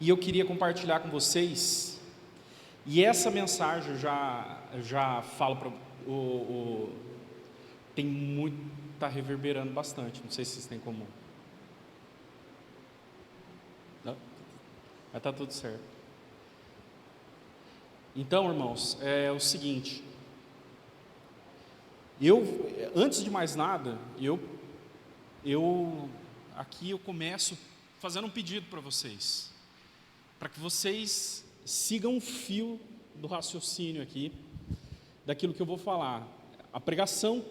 e eu queria compartilhar com vocês, e essa mensagem eu já falo para tem muito, está reverberando bastante, não sei se vocês têm como, não? Mas está tudo certo. Então, irmãos, é o seguinte, antes de mais nada, aqui eu começo fazendo um pedido para vocês, para que vocês sigam o fio do raciocínio aqui, daquilo que eu vou falar. A pregação,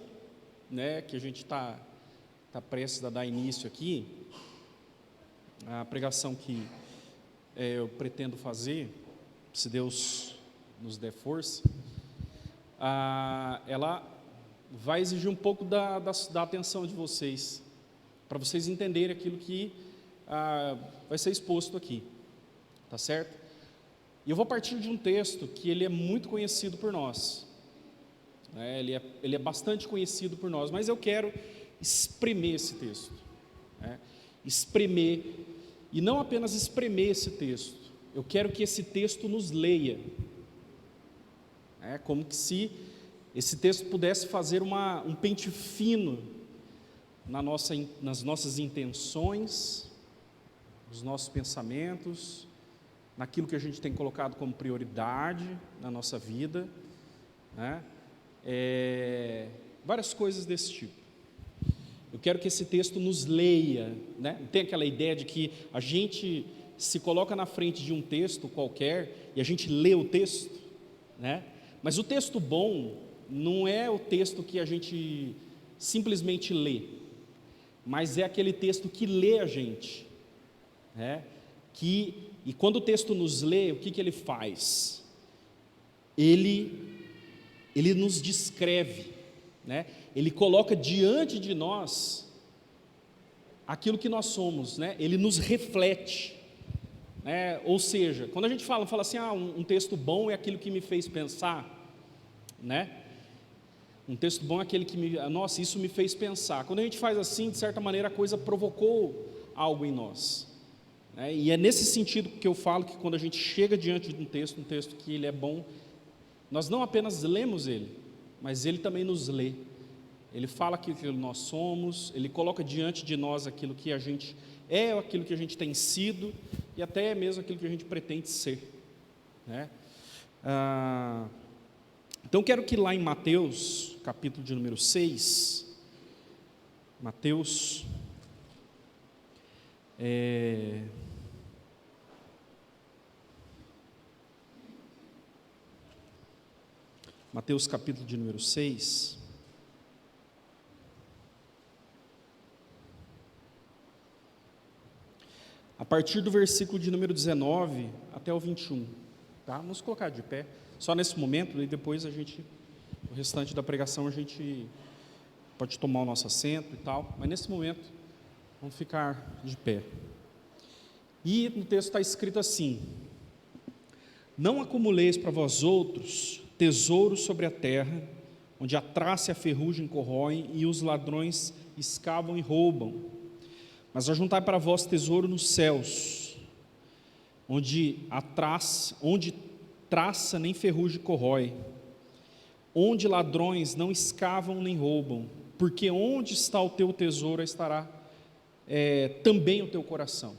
né, que a gente está prestes a dar início aqui, a pregação que eu pretendo fazer, se Deus nos der força, ela vai exigir um pouco da atenção de vocês, para vocês entenderem aquilo que vai ser exposto aqui, tá certo? E eu vou partir de um texto que ele é muito conhecido por nós, né? Ele é bastante conhecido por nós, mas eu quero espremer esse texto, né? Espremer, e não apenas espremer esse texto, eu quero que esse texto nos leia, como que se esse texto pudesse fazer um pente fino nas nossas intenções, nos nossos pensamentos, naquilo que a gente tem colocado como prioridade na nossa vida, né? Várias coisas desse tipo. Eu quero que esse texto nos leia, né? Tem aquela ideia de que a gente se coloca na frente de um texto qualquer e a gente lê o texto, né? Mas o texto bom não é o texto que a gente simplesmente lê, mas é aquele texto que lê a gente, né? E quando o texto nos lê, o que ele faz? Ele nos descreve, né? Ele coloca diante de nós aquilo que nós somos, né? Ele nos reflete, né? Ou seja, quando a gente fala assim, um texto bom é aquilo que me fez pensar, né? Um texto bom é aquele que nossa, isso me fez pensar. Quando a gente faz assim, de certa maneira, a coisa provocou algo em nós, né? E é nesse sentido que eu falo que quando a gente chega diante de um texto que ele é bom, nós não apenas lemos ele, mas ele também nos lê. Ele fala aquilo que nós somos, ele coloca diante de nós aquilo que a gente é, aquilo que a gente tem sido, e até mesmo aquilo que a gente pretende ser, né? Então quero que lá em Mateus, capítulo de número 6, Mateus, capítulo de número 6, a partir do versículo de número 19 até o 21, tá? Vamos colocar de pé, só nesse momento, e depois o restante da pregação a gente pode tomar o nosso assento e tal, mas nesse momento, vamos ficar de pé. E no texto está escrito assim: não acumuleis para vós outros tesouros sobre a terra, onde a traça e a ferrugem corroem e os ladrões escavam e roubam, mas ajuntai para vós tesouro nos céus, onde traça nem ferrugem corrói, onde ladrões não escavam nem roubam, porque onde está o teu tesouro estará também o teu coração.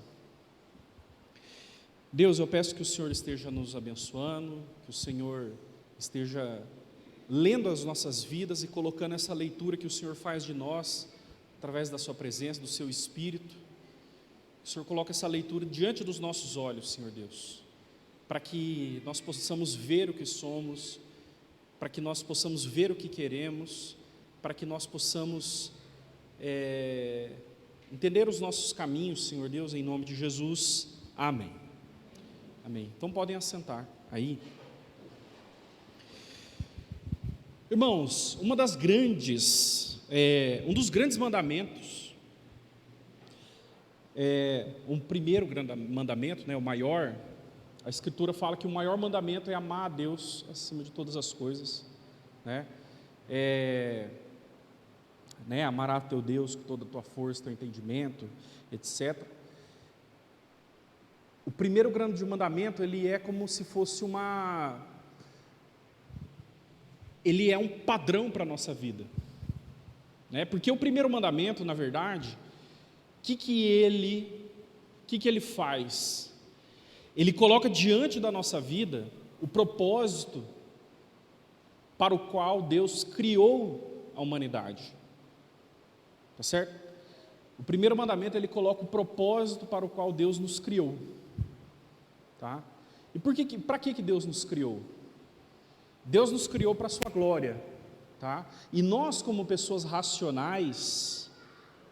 Deus, eu peço que o Senhor esteja nos abençoando, que o Senhor esteja lendo as nossas vidas e colocando essa leitura que o Senhor faz de nós, através da sua presença, do seu Espírito. O Senhor coloca essa leitura diante dos nossos olhos, Senhor Deus, para que nós possamos ver o que somos, para que nós possamos ver o que queremos, para que nós possamos entender os nossos caminhos, Senhor Deus, em nome de Jesus. Amém. Amém. Então podem assentar aí. Irmãos, um dos grandes mandamentos, um primeiro grande mandamento, né, o maior, a Escritura fala que o maior mandamento é amar a Deus acima de todas as coisas, né? Amará teu Deus com toda a tua força, teu entendimento, etc. o primeiro grande mandamento, ele é como se fosse ele é um padrão para a nossa vida, né? Porque o primeiro mandamento, na verdade, o que ele faz? Ele coloca diante da nossa vida o propósito para o qual Deus criou a humanidade, tá certo? O primeiro mandamento, ele coloca o propósito para o qual Deus nos criou, tá? E para que Deus nos criou? Deus nos criou para a sua glória, tá? E nós, como pessoas racionais,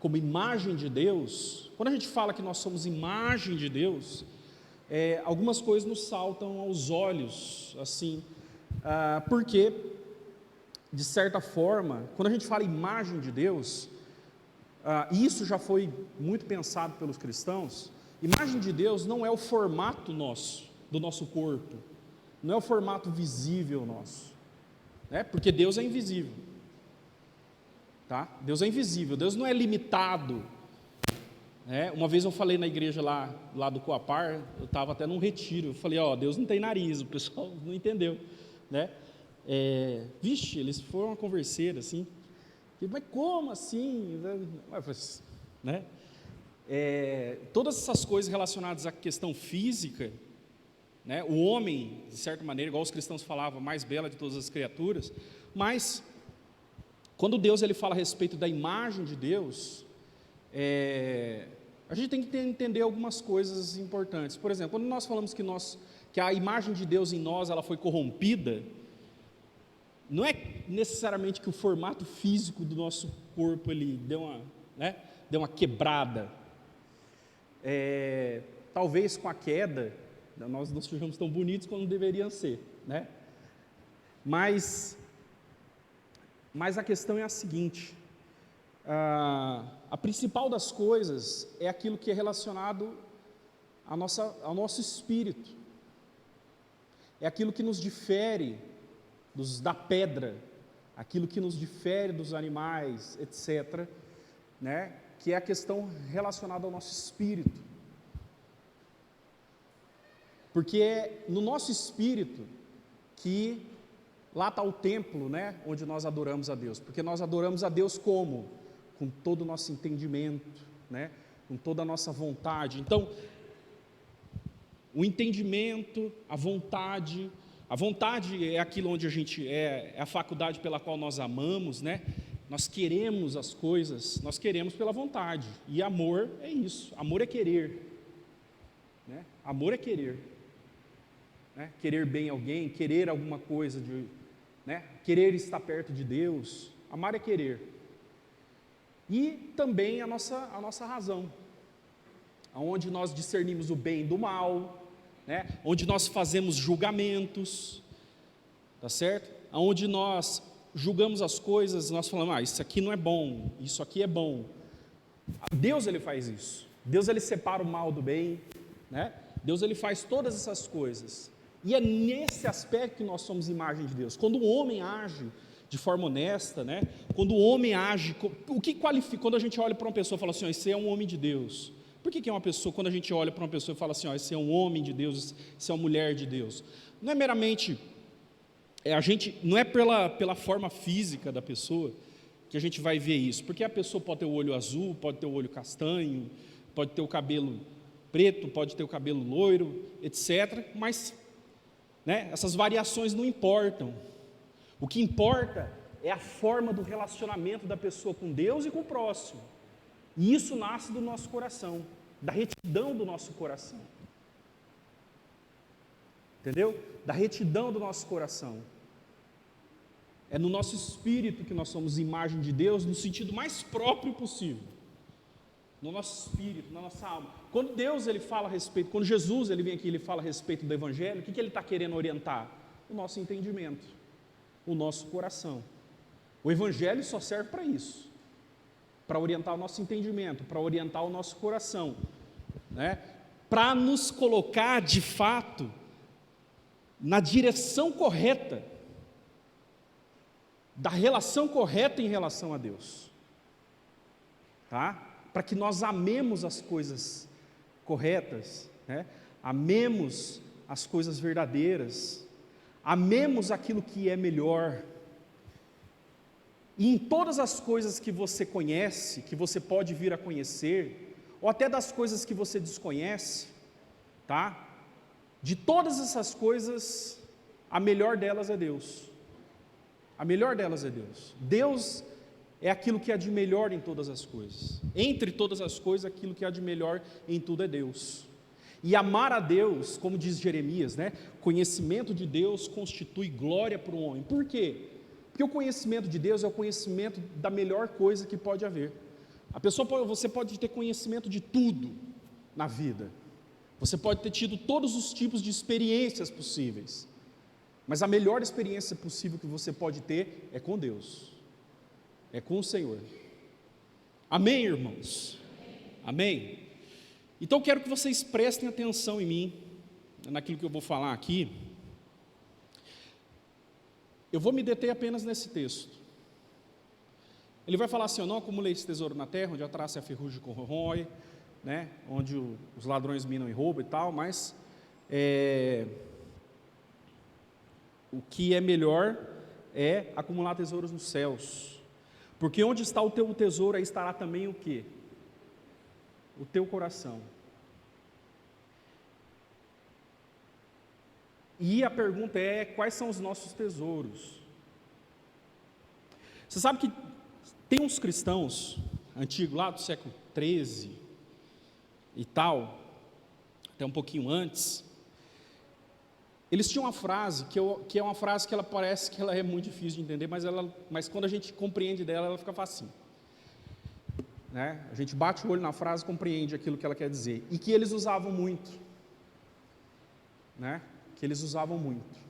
como imagem de Deus, quando a gente fala que nós somos imagem de Deus, algumas coisas nos saltam aos olhos, assim, porque, de certa forma, quando a gente fala imagem de Deus, isso já foi muito pensado pelos cristãos. Imagem de Deus não é o formato do nosso corpo, não é o formato visível nosso, né? Porque Deus é invisível, tá? Deus é invisível, Deus não é limitado, né? Uma vez eu falei na igreja lá do Coapar, eu estava até num retiro, eu falei, Deus não tem nariz, o pessoal não entendeu, né? Vixe, eles foram uma converseira assim, mas como assim? Né? Todas essas coisas relacionadas à questão física, né? O homem, de certa maneira, igual os cristãos falavam, mais bela de todas as criaturas, mas quando Deus ele fala a respeito da imagem de Deus, a gente tem que entender algumas coisas importantes. Por exemplo, quando nós falamos que a imagem de Deus em nós ela foi corrompida, não é necessariamente que o formato físico do nosso corpo ele deu uma quebrada. Talvez com a queda nós não sejamos tão bonitos quanto deveriam ser, né? Mas a questão é a seguinte: a principal das coisas é aquilo que é relacionado ao nosso espírito, é aquilo que nos difere da pedra, aquilo que nos difere dos animais, etc., né? Que é a questão relacionada ao nosso espírito. Porque é no nosso espírito que lá está o templo, né? Onde nós adoramos a Deus. Porque nós adoramos a Deus como? Com todo o nosso entendimento, né? Com toda a nossa vontade. Então, o entendimento, a vontade é aquilo onde a gente é a faculdade pela qual nós amamos, né? Nós queremos as coisas, nós queremos pela vontade. E amor é isso, amor é querer, né? Amor é querer, né? Querer bem alguém, querer alguma coisa, né? Querer estar perto de Deus. Amar é querer. E também a nossa razão, onde nós discernimos o bem do mal, né? Onde nós fazemos julgamentos, tá certo? Onde nós julgamos as coisas, nós falamos, isso aqui não é bom, isso aqui é bom. Deus ele faz isso. Deus ele separa o mal do bem, né? Deus ele faz todas essas coisas. E é nesse aspecto que nós somos imagem de Deus. Quando o homem age de forma honesta, né? Quando o homem age, o que qualifica? Quando a gente olha para uma pessoa e fala assim, esse é um homem de Deus. Por que é uma pessoa, quando a gente olha para uma pessoa e fala assim, esse é um homem de Deus, esse é uma mulher de Deus? Não é meramente, não é pela forma física da pessoa que a gente vai ver isso, porque a pessoa pode ter o olho azul, pode ter o olho castanho, pode ter o cabelo preto, pode ter o cabelo loiro, etc., mas, né, essas variações não importam. O que importa é a forma do relacionamento da pessoa com Deus e com o próximo. E isso nasce do nosso coração, da retidão do nosso coração. Entendeu? Da retidão do nosso coração. É no nosso espírito que nós somos imagem de Deus no sentido mais próprio possível. No nosso espírito, na nossa alma. Quando Deus ele fala a respeito, quando Jesus ele vem aqui e ele fala a respeito do Evangelho, o que ele está querendo orientar? O nosso entendimento, o nosso coração. O Evangelho só serve para isso. Para orientar o nosso entendimento, para orientar o nosso coração, né? Para nos colocar de fato na direção correta, da relação correta em relação a Deus, tá? Para que nós amemos as coisas corretas, né? amemos as coisas verdadeiras, amemos aquilo que é melhor. E em todas as coisas que você conhece, que você pode vir a conhecer, ou até das coisas que você desconhece, tá? De todas essas coisas, a melhor delas é Deus. A melhor delas é Deus. Deus é aquilo que há de melhor em todas as coisas. Entre todas as coisas, aquilo que há de melhor em tudo é Deus. E amar a Deus, como diz Jeremias, né? Conhecimento de Deus constitui glória para o homem. Por quê? Porque o conhecimento de Deus é o conhecimento da melhor coisa que pode haver. Você pode ter conhecimento de tudo na vida. Você pode ter tido todos os tipos de experiências possíveis. Mas a melhor experiência possível que você pode ter é com Deus. É com o Senhor. Amém, irmãos? Amém? Então eu quero que vocês prestem atenção em mim, naquilo que eu vou falar aqui. Eu vou me deter apenas nesse texto. Ele vai falar assim: eu não acumulei esse tesouro na terra, onde a traça e a ferrugem corroem, né? Onde os ladrões minam e roubam e tal, mas o que é melhor é acumular tesouros nos céus, porque onde está o teu tesouro, aí estará também o quê? O teu coração. E a pergunta é: quais são os nossos tesouros? Você sabe que tem uns cristãos antigos, lá do século 13 e tal, até um pouquinho antes, eles tinham uma frase, que é uma frase que ela parece que ela é muito difícil de entender, mas quando a gente compreende dela, ela fica facinho. Né? A gente bate o olho na frase e compreende aquilo que ela quer dizer. E que eles usavam muito. Né? Que eles usavam muito.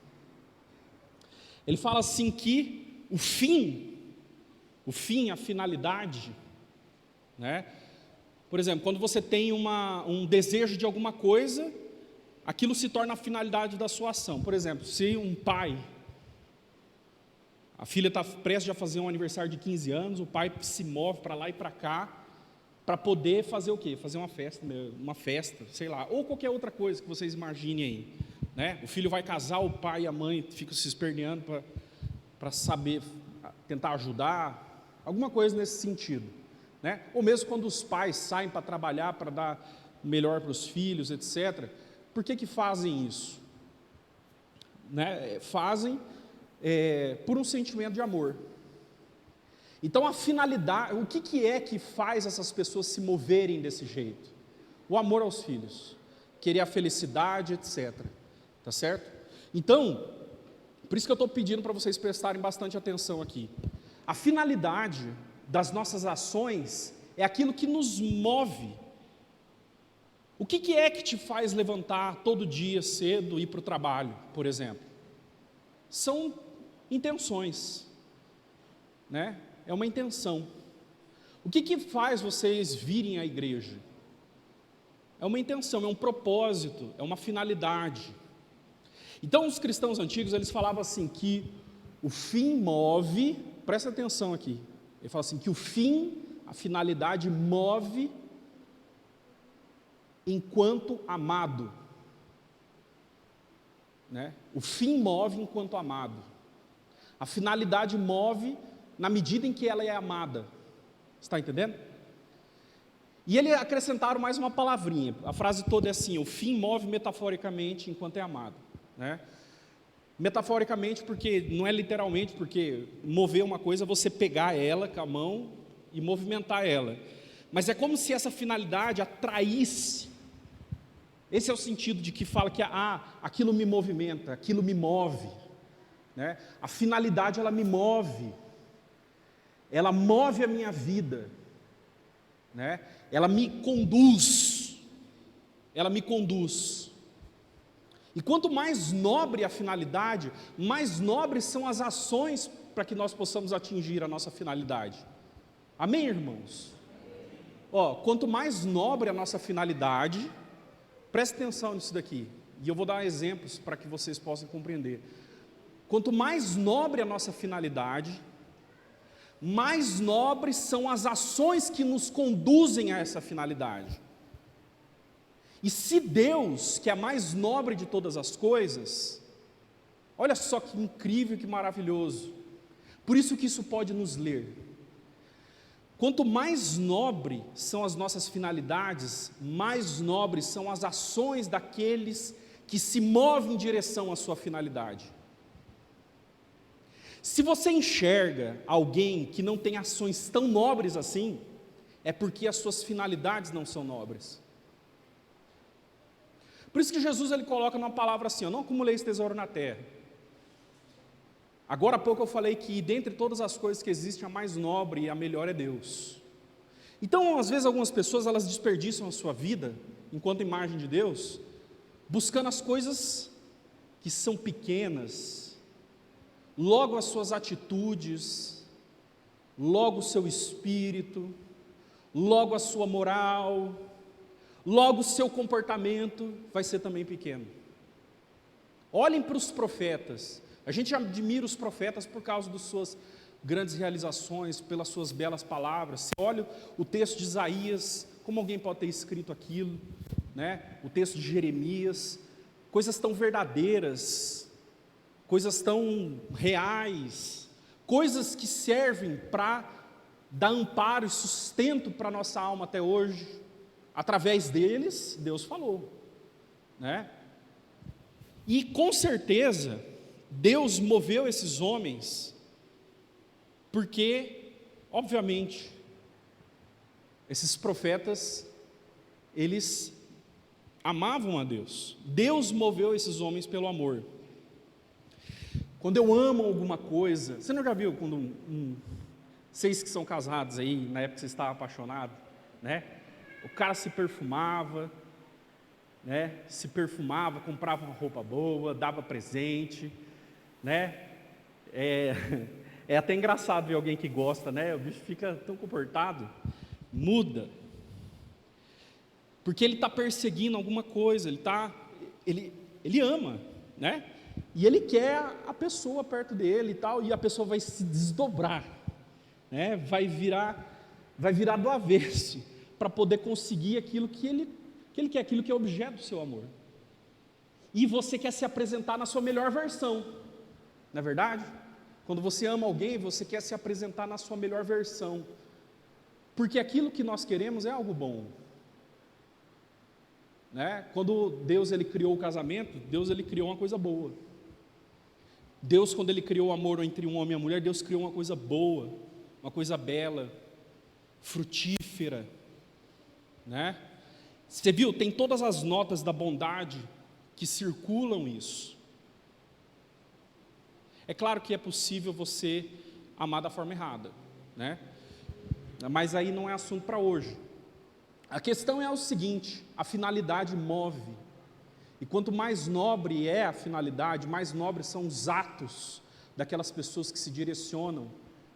Ele fala assim que o fim, a finalidade, né? Por exemplo, quando você tem um desejo de alguma coisa, aquilo se torna a finalidade da sua ação. Por exemplo, se um pai, a filha está prestes a fazer um aniversário de 15 anos, o pai se move para lá e para cá, para poder fazer o quê? Fazer uma festa, sei lá, ou qualquer outra coisa que vocês imaginem aí. Né? O filho vai casar, o pai e a mãe ficam se esperneando para saber, tentar ajudar, alguma coisa nesse sentido. Né? Ou mesmo quando os pais saem para trabalhar, para dar melhor para os filhos, etc. Por que fazem isso? Né? Fazem por um sentimento de amor. Então a finalidade, o que é que faz essas pessoas se moverem desse jeito? O amor aos filhos, querer a felicidade, etc. Tá certo? Então, por isso que eu estou pedindo para vocês prestarem bastante atenção aqui. A finalidade das nossas ações é aquilo que nos move. O que é que te faz levantar todo dia cedo e ir para o trabalho, por exemplo? São intenções, né? É uma intenção. O que faz vocês virem à igreja? É uma intenção, é um propósito, é uma finalidade. Então os cristãos antigos, eles falavam assim, que o fim move, presta atenção aqui, ele fala assim, que o fim, a finalidade move enquanto amado. Né? O fim move enquanto amado. A finalidade move na medida em que ela é amada. Está entendendo? E eles acrescentaram mais uma palavrinha. A frase toda é assim: o fim move metaforicamente enquanto é amado. Né? Metaforicamente, porque não é literalmente, porque mover uma coisa é você pegar ela com a mão e movimentar ela. Mas é como se essa finalidade atraísse. Esse é o sentido de que fala que aquilo me movimenta, aquilo me move. Né? A finalidade, ela me move. Ela move a minha vida. Né? Ela me conduz. Ela me conduz. E quanto mais nobre a finalidade, mais nobres são as ações para que nós possamos atingir a nossa finalidade. Amém, irmãos? Quanto mais nobre a nossa finalidade, preste atenção nisso daqui, e eu vou dar exemplos para que vocês possam compreender. Quanto mais nobre a nossa finalidade, mais nobres são as ações que nos conduzem a essa finalidade. E se Deus, que é a mais nobre de todas as coisas, olha só que incrível, que maravilhoso, por isso que isso pode nos ler. Quanto mais nobre são as nossas finalidades, mais nobres são as ações daqueles que se movem em direção à sua finalidade. Se você enxerga alguém que não tem ações tão nobres assim, é porque as suas finalidades não são nobres. Por isso que Jesus ele coloca numa palavra assim: eu não acumulei esse tesouro na terra. Agora há pouco eu falei que dentre todas as coisas que existem, a mais nobre e a melhor é Deus. Então, às vezes algumas pessoas elas desperdiçam a sua vida, enquanto imagem de Deus, buscando as coisas que são pequenas, logo as suas atitudes, logo o seu espírito, logo a sua moral, logo o seu comportamento vai ser também pequeno. Olhem para os profetas. A gente admira os profetas por causa das suas grandes realizações, pelas suas belas palavras. Você olha o texto de Isaías, como alguém pode ter escrito aquilo, né? O texto de Jeremias, coisas tão verdadeiras, coisas tão reais, coisas que servem para dar amparo e sustento para a nossa alma até hoje. Através deles, Deus falou, né? E com certeza, Deus moveu esses homens, porque, obviamente, esses profetas, eles amavam a Deus. Deus moveu esses homens pelo amor. Quando eu amo alguma coisa, você não já viu quando vocês que são casados aí, na época que você estava apaixonado, né? O cara se perfumava, né? Se perfumava, comprava uma roupa boa, dava presente, né? É até engraçado ver alguém que gosta, né? O bicho fica tão comportado, muda, porque ele está perseguindo alguma coisa, ele ama, né? E ele quer a pessoa perto dele e tal, e a pessoa vai se desdobrar, né? Vai virar do avesso, para poder conseguir aquilo que ele quer, aquilo que é objeto do seu amor. E você quer se apresentar na sua melhor versão, não é verdade? Quando você ama alguém, você quer se apresentar na sua melhor versão, porque aquilo que nós queremos é algo bom, né? Quando Deus ele criou o casamento, Deus ele criou uma coisa boa. Deus, quando ele criou o amor entre um homem e uma mulher, Deus criou uma coisa boa, uma coisa bela, frutífera, né? Você viu, tem todas as notas da bondade que circulam isso. É claro que é possível você amar da forma errada, né? Mas aí não é assunto para hoje. A questão é o seguinte: a finalidade move. E quanto mais nobre é a finalidade, mais nobres são os atos daquelas pessoas que se direcionam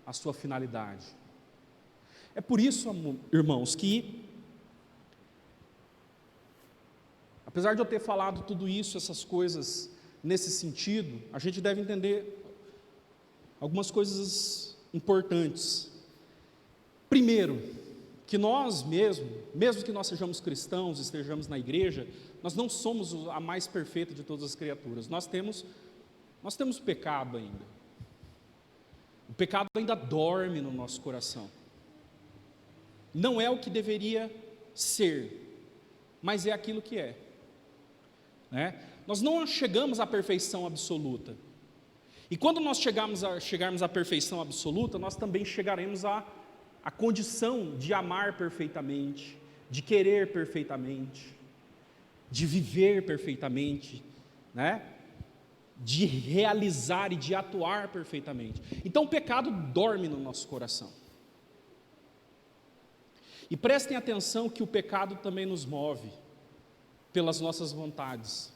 à sua finalidade. É por isso, irmãos, que apesar de eu ter falado tudo isso, essas coisas nesse sentido, a gente deve entender algumas coisas importantes. Primeiro, que nós mesmo que nós sejamos cristãos, estejamos na igreja, nós não somos a mais perfeita de todas as criaturas. Nós temos pecado ainda. O pecado ainda dorme no nosso coração. Não é o que deveria ser, mas é aquilo que é, né? Nós não chegamos à perfeição absoluta. E quando nós chegarmos à perfeição absoluta, nós também chegaremos à condição de amar perfeitamente, de querer perfeitamente, de viver perfeitamente, né? De realizar e de atuar perfeitamente. Então o pecado dorme no nosso coração. E prestem atenção que o pecado também nos move pelas nossas vontades.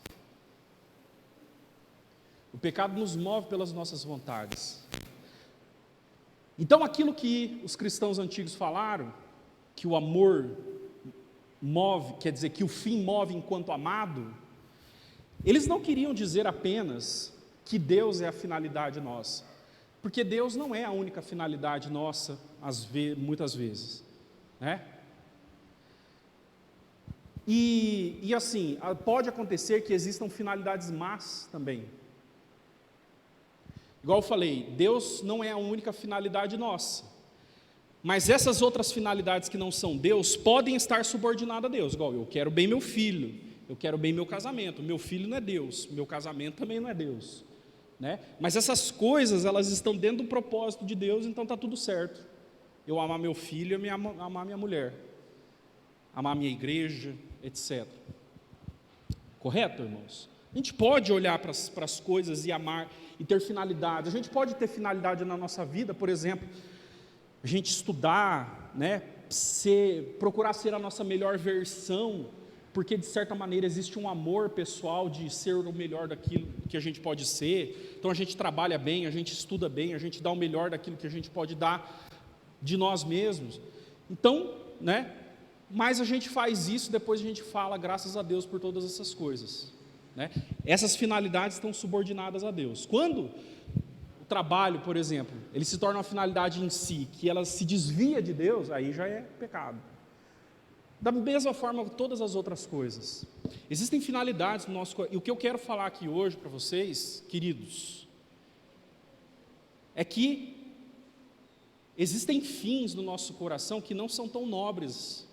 O pecado nos move pelas nossas vontades. Então aquilo que os cristãos antigos falaram, que o amor move, quer dizer, que o fim move enquanto amado, eles não queriam dizer apenas que Deus é a finalidade nossa, porque Deus não é a única finalidade nossa, muitas vezes, né? E assim, pode acontecer que existam finalidades más também. Igual eu falei, Deus não é a única finalidade nossa. Mas essas outras finalidades que não são Deus, podem estar subordinadas a Deus. Igual, eu quero bem meu filho, eu quero bem meu casamento. Meu filho não é Deus, meu casamento também não é Deus, né? Mas essas coisas, elas estão dentro do propósito de Deus, então está tudo certo. Eu amar meu filho, eu amar minha mulher, amar minha igreja, etc. Correto, irmãos? A gente pode olhar para as coisas e amar e ter finalidade. A gente pode ter finalidade na nossa vida, por exemplo, a gente estudar, né, procurar ser a nossa melhor versão, porque de certa maneira existe um amor pessoal de ser o melhor daquilo que a gente pode ser. Então a gente trabalha bem, a gente estuda bem, a gente dá o melhor daquilo que a gente pode dar de nós mesmos. Então, né, mas a gente faz isso, depois a gente fala graças a Deus por todas essas coisas, né? Essas finalidades estão subordinadas a Deus. Quando o trabalho, por exemplo, ele se torna uma finalidade em si, que ela se desvia de Deus, aí já é pecado. Da mesma forma que todas as outras coisas. Existem finalidades no nosso coração. E o que eu quero falar aqui hoje para vocês, queridos, é que existem fins no nosso coração que não são tão nobres.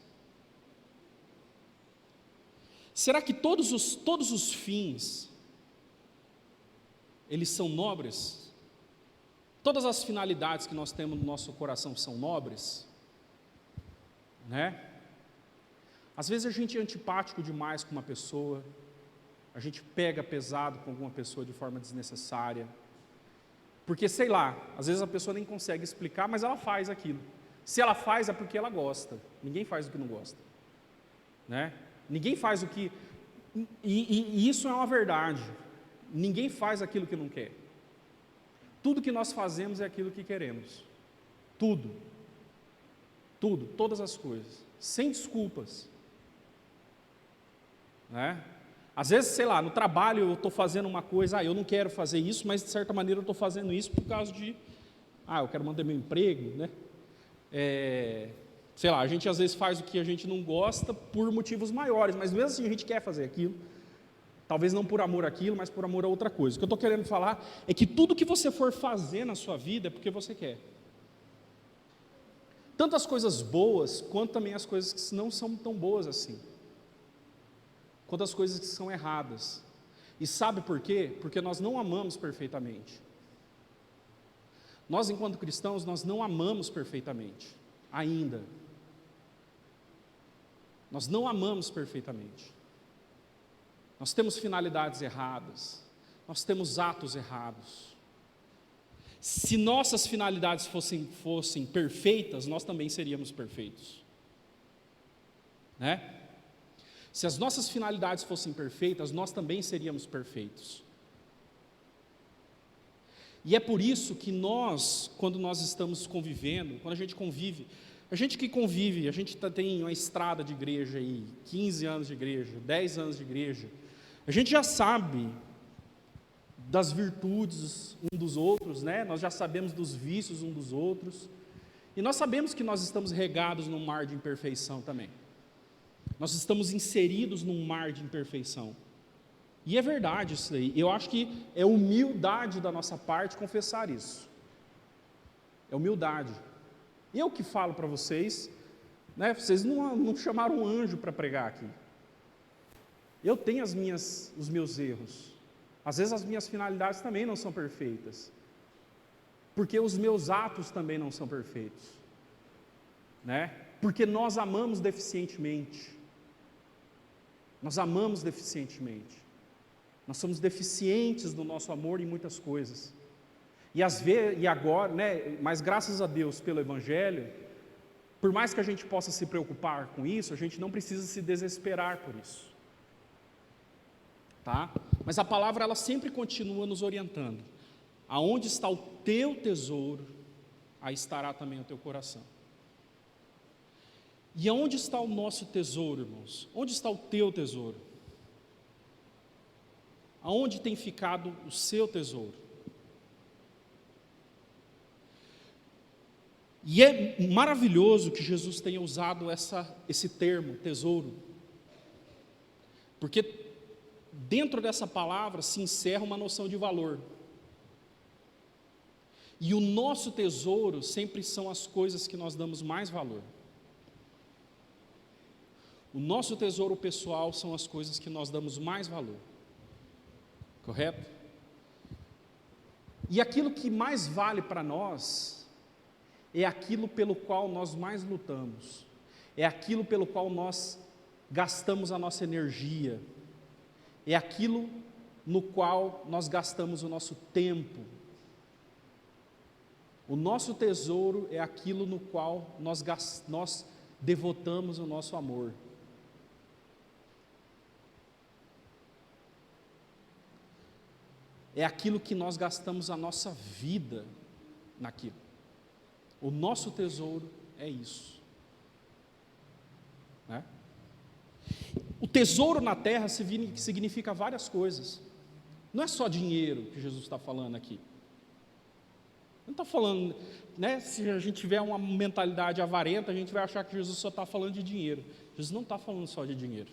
Será que todos os fins, eles são nobres? Todas as finalidades que nós temos no nosso coração são nobres? Né? Às vezes a gente é antipático demais com uma pessoa, a gente pega pesado com alguma pessoa de forma desnecessária, porque sei lá, às vezes a pessoa nem consegue explicar, mas ela faz aquilo. Se ela faz é porque ela gosta, ninguém faz o que não gosta, né? Ninguém faz o que, e isso é uma verdade, ninguém faz aquilo que não quer. Tudo que nós fazemos é aquilo que queremos, tudo, todas as coisas, sem desculpas, né? Às vezes, sei lá, no trabalho eu estou fazendo uma coisa, eu não quero fazer isso, mas de certa maneira eu estou fazendo isso por causa de, eu quero manter meu emprego, né? Sei lá, a gente às vezes faz o que a gente não gosta por motivos maiores, mas mesmo assim a gente quer fazer aquilo, talvez não por amor àquilo, mas por amor a outra coisa. O que eu estou querendo falar é que tudo que você for fazer na sua vida é porque você quer. Tanto as coisas boas, quanto também as coisas que não são tão boas assim. Quanto as coisas que são erradas. E sabe por quê? Porque nós não amamos perfeitamente. Nós, enquanto cristãos, nós não amamos perfeitamente, ainda. Nós não amamos perfeitamente. Nós temos finalidades erradas, nós temos atos errados. Se nossas finalidades fossem perfeitas, nós também seríamos perfeitos, né? Se as nossas finalidades fossem perfeitas, nós também seríamos perfeitos. E é por isso que nós, quando nós estamos convivendo, quando a gente convive, a gente que convive, a gente tem uma estrada de igreja aí, 15 anos de igreja, 10 anos de igreja, a gente já sabe das virtudes um dos outros, né? Nós já sabemos dos vícios um dos outros, e nós sabemos que nós estamos regados num mar de imperfeição também. Nós estamos inseridos num mar de imperfeição. E é verdade isso aí. Eu acho que é humildade da nossa parte confessar isso. É humildade. Eu que falo para vocês, né? Vocês não chamaram um anjo para pregar aqui. Eu tenho os meus erros. Às vezes as minhas finalidades também não são perfeitas. Porque os meus atos também não são perfeitos, né? Porque nós amamos deficientemente. Nós amamos deficientemente. Nós somos deficientes no nosso amor em muitas coisas. E agora, né, mas graças a Deus pelo Evangelho, por mais que a gente possa se preocupar com isso, a gente não precisa se desesperar por isso. Tá? Mas a palavra ela sempre continua nos orientando. Aonde está o teu tesouro, aí estará também o teu coração. E aonde está o nosso tesouro, irmãos? Onde está o teu tesouro? Aonde tem ficado o seu tesouro? E é maravilhoso que Jesus tenha usado esse termo, tesouro. Porque dentro dessa palavra se encerra uma noção de valor. E o nosso tesouro sempre são as coisas que nós damos mais valor. O nosso tesouro pessoal são as coisas que nós damos mais valor. Correto? E aquilo que mais vale para nós é aquilo pelo qual nós mais lutamos. É aquilo pelo qual nós gastamos a nossa energia. É aquilo no qual nós gastamos o nosso tempo. O nosso tesouro é aquilo no qual nós devotamos o nosso amor. É aquilo que nós gastamos a nossa vida naquilo. O nosso tesouro é isso. Né? O tesouro na terra significa várias coisas. Não é só dinheiro que Jesus está falando aqui. Não está falando, né? Se a gente tiver uma mentalidade avarenta, a gente vai achar que Jesus só está falando de dinheiro. Jesus não está falando só de dinheiro.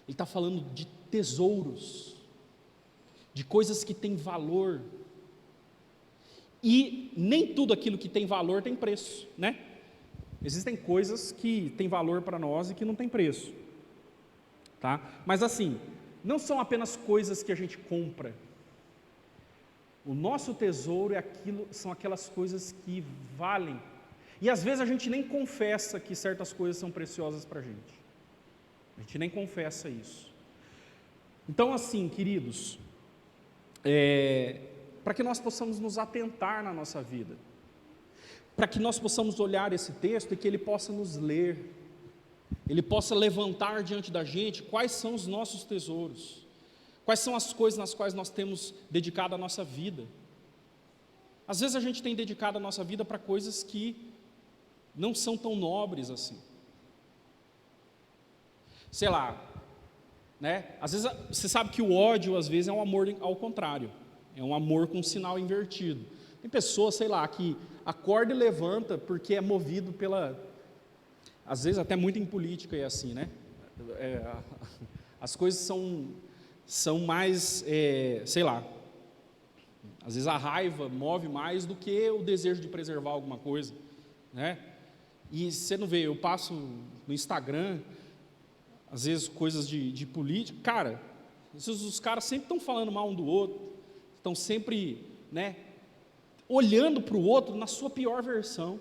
Ele está falando de tesouros, de coisas que têm valor. E nem tudo aquilo que tem valor tem preço, né? Existem coisas que têm valor para nós e que não têm preço, tá? Mas assim, não são apenas coisas que a gente compra. O nosso tesouro são aquelas coisas que valem. E às vezes a gente nem confessa que certas coisas são preciosas para a gente. A gente nem confessa isso. Então assim, queridos, para que nós possamos nos atentar na nossa vida, para que nós possamos olhar esse texto e que ele possa nos ler, ele possa levantar diante da gente quais são os nossos tesouros, quais são as coisas nas quais nós temos dedicado a nossa vida. Às vezes a gente tem dedicado a nossa vida para coisas que não são tão nobres assim. Sei lá, né? Às vezes você sabe que o ódio às vezes é um amor ao contrário, é um amor com um sinal invertido. Tem pessoas, sei lá, que acorda e levanta porque é movido às vezes até muito em política é assim, né? As coisas são mais, sei lá, às vezes a raiva move mais do que o desejo de preservar alguma coisa, né? E você não vê, eu passo no Instagram, às vezes coisas de política, cara, os caras sempre estão falando mal um do outro, estão sempre, né, olhando para o outro na sua pior versão.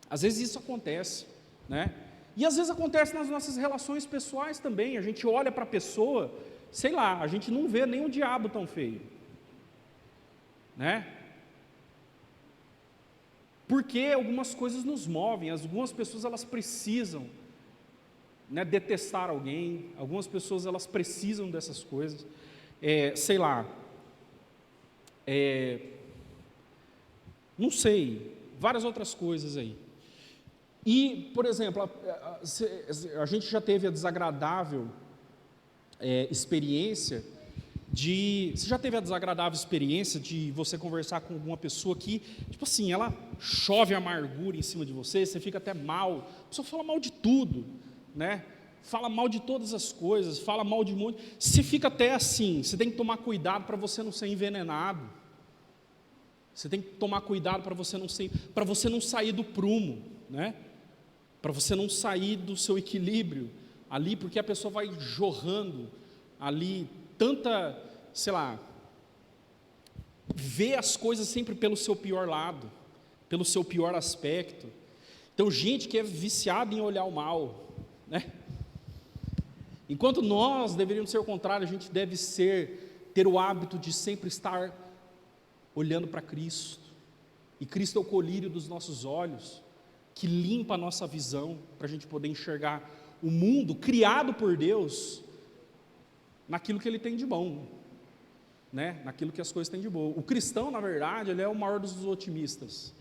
Às vezes isso acontece, né? E às vezes acontece nas nossas relações pessoais também. A gente olha para a pessoa, sei lá, a gente não vê nem o diabo tão feio, né? Porque algumas coisas nos movem. Algumas pessoas elas precisam, né, detestar alguém. Algumas pessoas elas precisam dessas coisas. Sei lá, não sei, várias outras coisas aí. E, por exemplo, a gente já teve a desagradável experiência você já teve a desagradável experiência de você conversar com alguma pessoa que, tipo assim, ela chove amargura em cima de você, você fica até mal, a pessoa fala mal de tudo, né? Fala mal de todas as coisas, fala mal de um monte, você fica até assim, você tem que tomar cuidado para você não ser envenenado, você tem que tomar cuidado para você não sair do prumo, né? Para você não sair do seu equilíbrio ali, porque a pessoa vai jorrando ali tanta, sei lá, vê as coisas sempre pelo seu pior lado, pelo seu pior aspecto. Então, gente que é viciada em olhar o mal, né? Enquanto nós deveríamos ser o contrário, a gente deve ter o hábito de sempre estar olhando para Cristo, e Cristo é o colírio dos nossos olhos, que limpa a nossa visão, para a gente poder enxergar o mundo criado por Deus, naquilo que ele tem de bom, né? Naquilo que as coisas têm de bom. O cristão, na verdade, ele é o maior dos otimistas,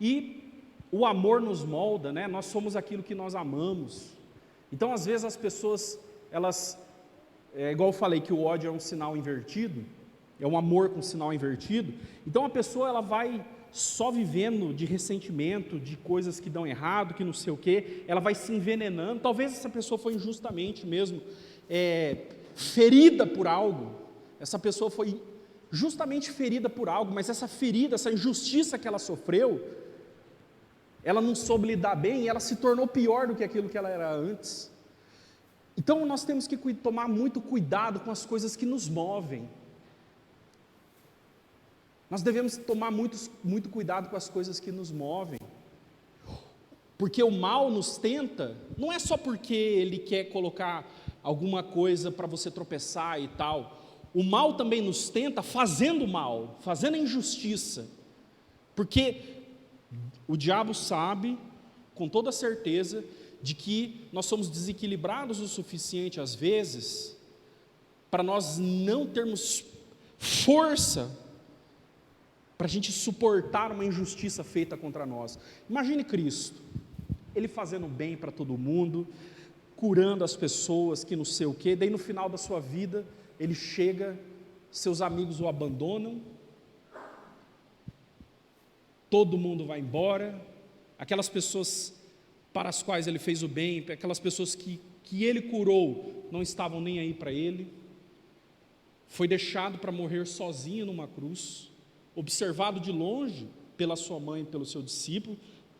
e o amor nos molda, né? Nós somos aquilo que nós amamos. Então, às vezes as pessoas, igual eu falei que o ódio é um sinal invertido, é um amor com sinal invertido. Então a pessoa ela vai só vivendo de ressentimento, de coisas que dão errado, que não sei o quê, ela vai se envenenando. Talvez essa pessoa foi injustamente mesmo ferida por algo, essa pessoa foi justamente ferida por algo, mas essa ferida, essa injustiça que ela sofreu, ela não soube lidar bem e ela se tornou pior do que aquilo que ela era antes. Então nós temos que tomar muito cuidado com as coisas que nos movem. Nós devemos tomar muito cuidado com as coisas que nos movem, porque o mal nos tenta, não é só porque ele quer colocar alguma coisa para você tropeçar e tal, o mal também nos tenta fazendo mal, fazendo injustiça, porque o diabo sabe, com toda certeza, de que nós somos desequilibrados o suficiente às vezes, para nós não termos força, para a gente suportar uma injustiça feita contra nós. Imagine Cristo, Ele fazendo bem para todo mundo, curando as pessoas, que não sei o quê, daí no final da sua vida, Ele chega, seus amigos o abandonam, todo mundo vai embora, aquelas pessoas para as quais Ele fez o bem, aquelas pessoas que Ele curou, não estavam nem aí para Ele, foi deixado para morrer sozinho numa cruz, observado de longe pela sua mãe e pelo seu discípulo,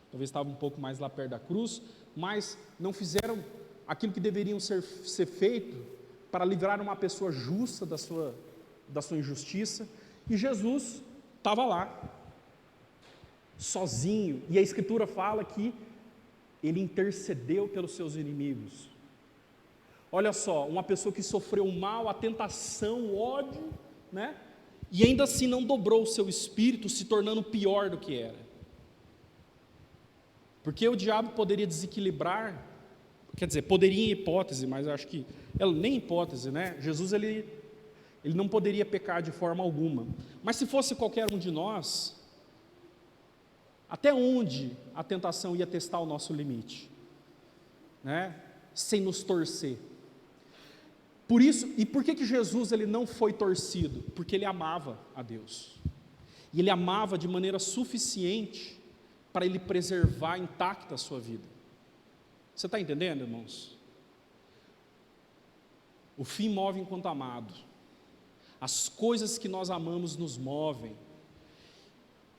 talvez estava um pouco mais lá perto da cruz, mas não fizeram aquilo que deveriam ser feito para livrar uma pessoa justa da sua injustiça, e Jesus estava lá, sozinho, e a Escritura fala que Ele intercedeu pelos seus inimigos. Olha só, uma pessoa que sofreu o mal, a tentação, o ódio, né? E ainda assim não dobrou o seu espírito, se tornando pior do que era. Porque o diabo poderia desequilibrar, quer dizer, poderia em hipótese, mas eu acho que, nem hipótese, né? Jesus, ele não poderia pecar de forma alguma. Mas se fosse qualquer um de nós, até onde a tentação ia testar o nosso limite? Né? Sem nos torcer. Por isso, e por que Jesus ele não foi torcido? Porque Ele amava a Deus. E Ele amava de maneira suficiente para Ele preservar intacta a sua vida. Você está entendendo, irmãos? O fim move enquanto amado. As coisas que nós amamos nos movem.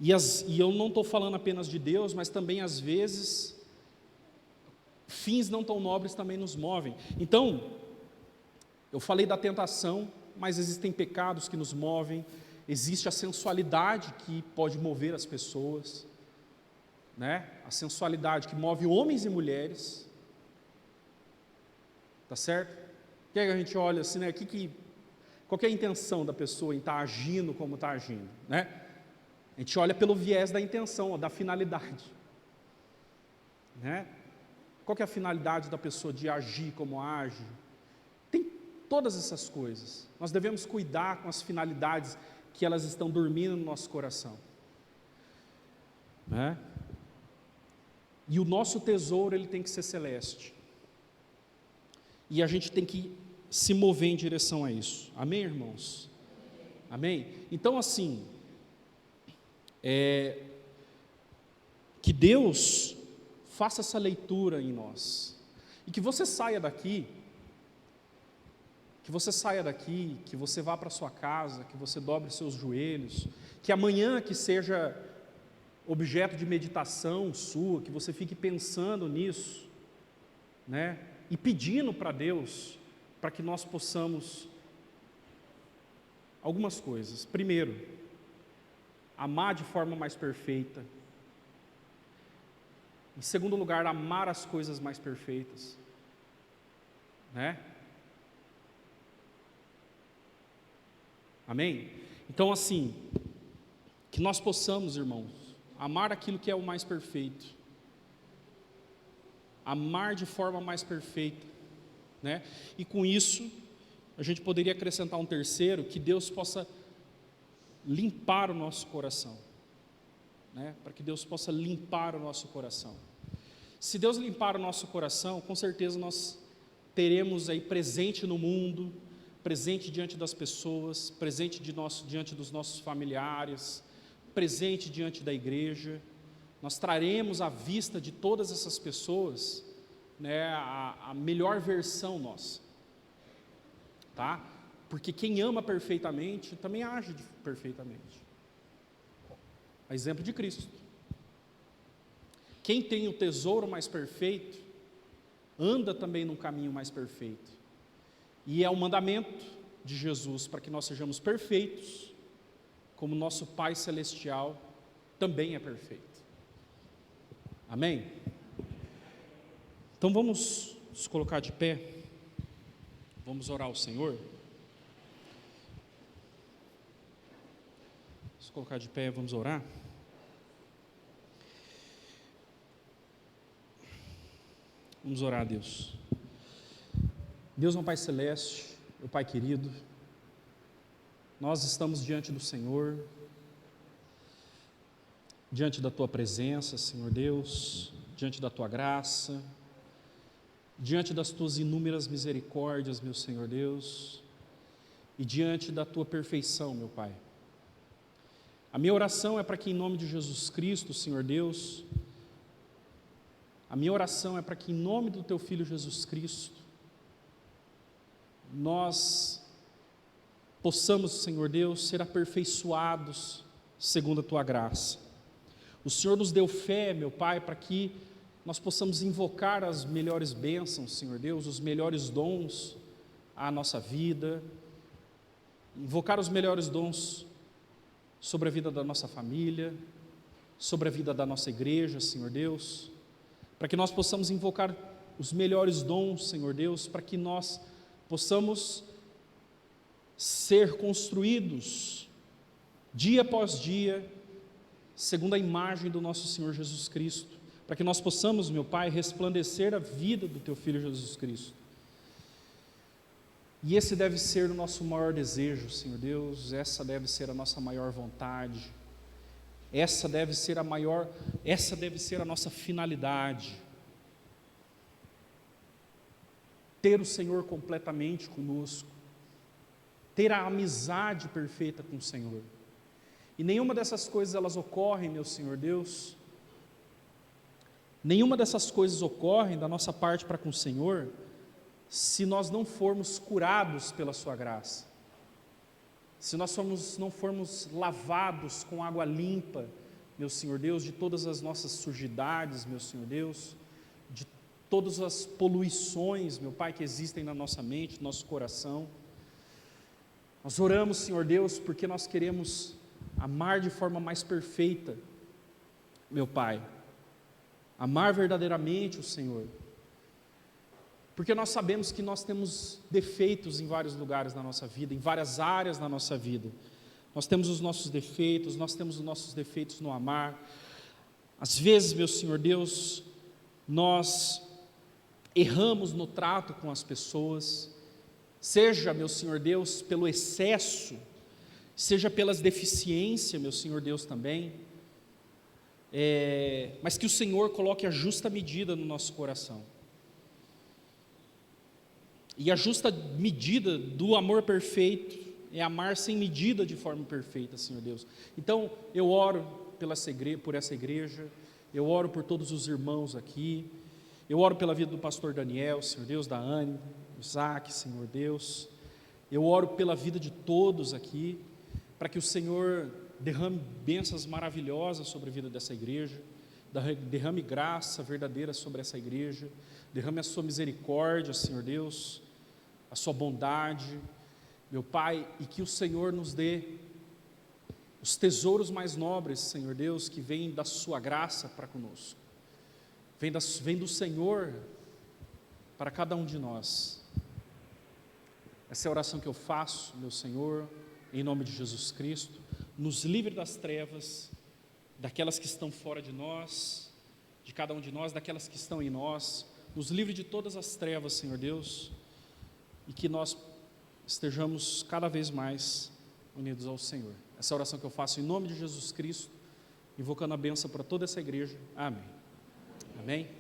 E eu não estou falando apenas de Deus, mas também às vezes, fins não tão nobres também nos movem. Então, eu falei da tentação, mas existem pecados que nos movem, existe a sensualidade que pode mover as pessoas, né? A sensualidade que move homens e mulheres, tá certo? Que a gente olha assim, né? Qual que é a intenção da pessoa em estar agindo como está agindo, né? A gente olha pelo viés da intenção, da finalidade, né? Qual que é a finalidade da pessoa de agir como age? Tem todas essas coisas. Nós devemos cuidar com as finalidades que elas estão dormindo no nosso coração, né? E o nosso tesouro ele tem que ser celeste. E a gente tem que se mover em direção a isso. Amém, irmãos? Amém? Então, assim, que Deus faça essa leitura em nós. E que você saia daqui, que você vá para a sua casa, que você dobre seus joelhos, que amanhã que seja objeto de meditação sua, que você fique pensando nisso, né? E pedindo para Deus, para que nós possamos algumas coisas. Primeiro, amar de forma mais perfeita. Em segundo lugar, amar as coisas mais perfeitas, né? Amém? Então, assim, que nós possamos, irmãos, amar aquilo que é o mais perfeito, amar de forma mais perfeita, né? E com isso, a gente poderia acrescentar um terceiro, que Deus possa limpar o nosso coração, né? Para que Deus possa limpar o nosso coração. Se Deus limpar o nosso coração, com certeza nós teremos aí presente no mundo, presente diante das pessoas, presente diante dos nossos familiares, presente diante da igreja, nós traremos à vista de todas essas pessoas, né, a melhor versão nossa, tá? Porque quem ama perfeitamente também age perfeitamente. A exemplo de Cristo. Quem tem o tesouro mais perfeito, anda também num caminho mais perfeito. E é o mandamento de Jesus para que nós sejamos perfeitos, como nosso Pai Celestial também é perfeito. Amém? Então vamos nos colocar de pé, vamos orar ao Senhor. Vamos colocar de pé, vamos orar. Vamos orar a Deus. Deus, meu Pai Celeste, meu Pai querido, nós estamos diante do Senhor, diante da Tua presença, Senhor Deus, diante da Tua graça, diante das Tuas inúmeras misericórdias, meu Senhor Deus, e diante da Tua perfeição, meu Pai. A minha oração é para que em nome de Jesus Cristo, Senhor Deus, a minha oração é para que em nome do Teu Filho Jesus Cristo, nós possamos, Senhor Deus, ser aperfeiçoados segundo a Tua graça. O Senhor nos deu fé, meu Pai, para que nós possamos invocar as melhores bênçãos, Senhor Deus, os melhores dons à nossa vida, invocar os melhores dons sobre a vida da nossa família, sobre a vida da nossa igreja, Senhor Deus, para que nós possamos invocar os melhores dons, Senhor Deus, para que nós possamos ser construídos dia após dia, segundo a imagem do nosso Senhor Jesus Cristo, para que nós possamos, meu Pai, resplandecer a vida do Teu Filho Jesus Cristo. E esse deve ser o nosso maior desejo, Senhor Deus, essa deve ser a nossa maior vontade, essa deve ser a nossa finalidade. Ter o Senhor completamente conosco, ter a amizade perfeita com o Senhor. E nenhuma dessas coisas elas ocorrem, meu Senhor Deus, nenhuma dessas coisas ocorrem da nossa parte para com o Senhor, se nós não formos curados pela Sua graça, se nós não formos lavados com água limpa, meu Senhor Deus, de todas as nossas sujidades, meu Senhor Deus, de todas as poluições, meu Pai, que existem na nossa mente, no nosso coração. Nós oramos, Senhor Deus, porque nós queremos amar de forma mais perfeita, meu Pai, amar verdadeiramente o Senhor, porque nós sabemos que nós temos defeitos em vários lugares da nossa vida, em várias áreas da nossa vida. Nós temos os nossos defeitos, nós temos os nossos defeitos no amar. Às vezes, meu Senhor Deus, nós erramos no trato com as pessoas, seja, meu Senhor Deus, pelo excesso, seja pelas deficiências, meu Senhor Deus, também, mas que o Senhor coloque a justa medida no nosso coração. E a justa medida do amor perfeito é amar sem medida de forma perfeita, Senhor Deus. Então, eu oro por essa igreja, eu oro por todos os irmãos aqui, eu oro pela vida do pastor Daniel, Senhor Deus, da Anne, do Isaac, Senhor Deus. Eu oro pela vida de todos aqui, para que o Senhor derrame bênçãos maravilhosas sobre a vida dessa igreja, derrame graça verdadeira sobre essa igreja, derrame a sua misericórdia, Senhor Deus, a sua bondade, meu Pai, e que o Senhor nos dê os tesouros mais nobres, Senhor Deus, que vêm da sua graça para conosco, vem do Senhor para cada um de nós. Essa é a oração que eu faço, meu Senhor, em nome de Jesus Cristo. Nos livre das trevas, daquelas que estão fora de nós, de cada um de nós, daquelas que estão em nós. Nos livre de todas as trevas, Senhor Deus, e que nós estejamos cada vez mais unidos ao Senhor. Essa é a oração que eu faço em nome de Jesus Cristo, invocando a bênção para toda essa igreja. Amém. Amém.